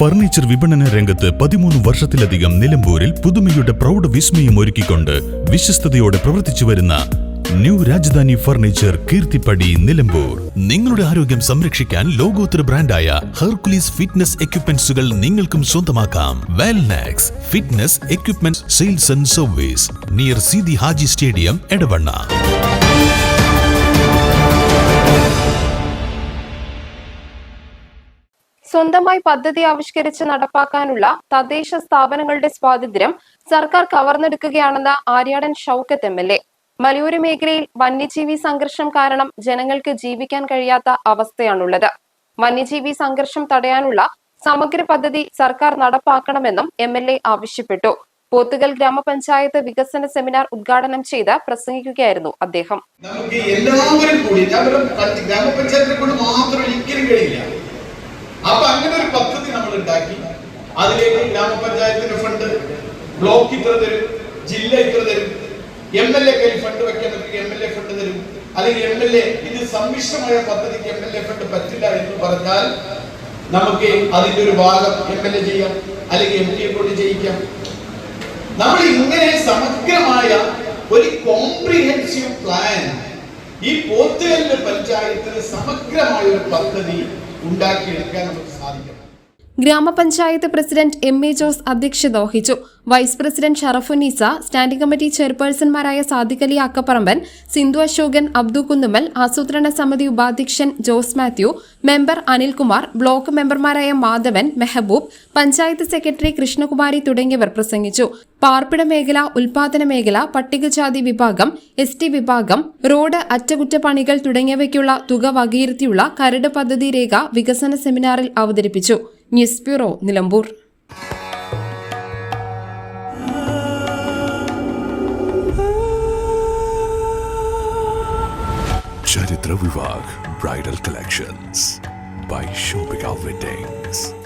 Furniture വിപണന രംഗത്ത് 13 വർഷത്തിലധികം നിലമ്പൂരിൽ പുതുമയുടെ പ്രൗഢ വിസ്മയം ഒരുക്കിക്കൊണ്ട് വിശ്വസ്തയോടെ പ്രവർത്തിച്ചു വരുന്ന ന്യൂ രാജധാനി ഫർണിച്ചർ കീർത്തിപ്പടി നിലമ്പൂർ. നിങ്ങളുടെ ആരോഗ്യം സംരക്ഷിക്കാൻ ലോകോത്തര ബ്രാൻഡായ ഹെർക്കുലീസ് ഫിറ്റ്നസ് എക്യുപ്മെന്റ്സുകൾ നിങ്ങൾക്കും സ്വന്തമാക്കാം. Wellnex fitness equipment sales and service, near Seethi Haji stadium, Edavanna. സ്വന്തമായി പദ്ധതി ആവിഷ്കരിച്ച് നടപ്പാക്കാനുള്ള തദ്ദേശ സ്ഥാപനങ്ങളുടെ സ്വാതന്ത്ര്യം സർക്കാർ കവർന്നെടുക്കുകയാണെന്ന് ആര്യാടൻ ഷൗക്കത്ത് എം.എൽ.എ. മലയോര മേഖലയിൽ വന്യജീവി സംഘർഷം കാരണം ജനങ്ങൾക്ക് ജീവിക്കാൻ കഴിയാത്ത അവസ്ഥയാണുള്ളത്. വന്യജീവി സംഘർഷം തടയാനുള്ള സമഗ്ര പദ്ധതി സർക്കാർ നടപ്പാക്കണമെന്നും എം.എൽ.എ. ആവശ്യപ്പെട്ടു. പോത്തുകൽ ഗ്രാമപഞ്ചായത്ത് വികസന സെമിനാർ ഉദ്ഘാടനം ചെയ്ത് പ്രസംഗിക്കുകയായിരുന്നു അദ്ദേഹം. നമുക്ക് എല്ലാവരും കൂടി ഗ്രാമപഞ്ചായത്തിനെ കൊണ്ട് മാത്രം ഒരിക്കലും കഴിയില്ല. അപ്പൊ അങ്ങനെ ഒരു പദ്ധതി നമ്മൾ ഉണ്ടാക്കി അതിലേക്ക് ഗ്രാമപഞ്ചായത്തിന്റെ ഫണ്ട്, ബ്ലോക്ക് ഇത്ര തരും, ജില്ല ഇത്ര തരും, എം.എൽ.എ. കയ്യിൽ ഫണ്ട് വെക്കാൻ എം.എൽ.എ. ഫണ്ട് തരും, അല്ലെങ്കിൽ എം.എൽ.എ. ഇത് സമ്മിശ്രമായ പദ്ധതിക്ക് എം.എൽ.എ. ഫണ്ട് പറ്റില്ല എന്ന് പറഞ്ഞാൽ നമുക്ക് അതിന്റെ ഒരു ഭാഗം എം.എൽ.എ. ചെയ്യാം, അല്ലെങ്കിൽ എം.പി.യെ കൊണ്ട് ചെയ്യിക്കാം. നമ്മൾ ഇങ്ങനെ സമഗ്രമായ ഒരു കോംപ്രിഹെൻസീവ് പ്ലാൻ ഈ പോത്തുകല്ല് പഞ്ചായത്തിന് സമഗ്രമായ ഒരു പദ്ധതി ഉണ്ടാക്കിയെടുക്കാൻ നമുക്ക് സാധിക്കണം. ഗ്രാമപഞ്ചായത്ത് പ്രസിഡന്റ് എം.എ. ജോസ് അധ്യക്ഷത വഹിച്ചു. Vice president Sharafunneesa, standing committee ചെയർപേഴ്സൺമാരായ സാദിഖ് അലി അക്കപ്പറമ്പൻ, സിന്ധു അശോകൻ, അബ്ദു കുന്നുമ്മൽ, ആസൂത്രണ സമിതി ഉപാധ്യക്ഷൻ ജോസ് മാത്യു, മെമ്പർ അനിൽകുമാർ, ബ്ലോക്ക് മെമ്പർമാരായ മാധവൻ, മെഹബൂബ്, പഞ്ചായത്ത് സെക്രട്ടറി കൃഷ്ണകുമാരി തുടങ്ങിയവർ പ്രസംഗിച്ചു. പാർപ്പിട മേഖല, ഉൽപാദന മേഖല, പട്ടികജാതി വിഭാഗം, എസ്.ടി വിഭാഗം, റോഡ് അറ്റകുറ്റപ്പണികൾ തുടങ്ങിയവയ്ക്കുള്ള തുക വകയിരുത്തിയുള്ള കരട് പദ്ധതി രേഖ വികസന സെമിനാറിൽ അവതരിപ്പിച്ചു. News bureau, Nilambur. Charithra Vivah bridal collections by Shobhika Weddings.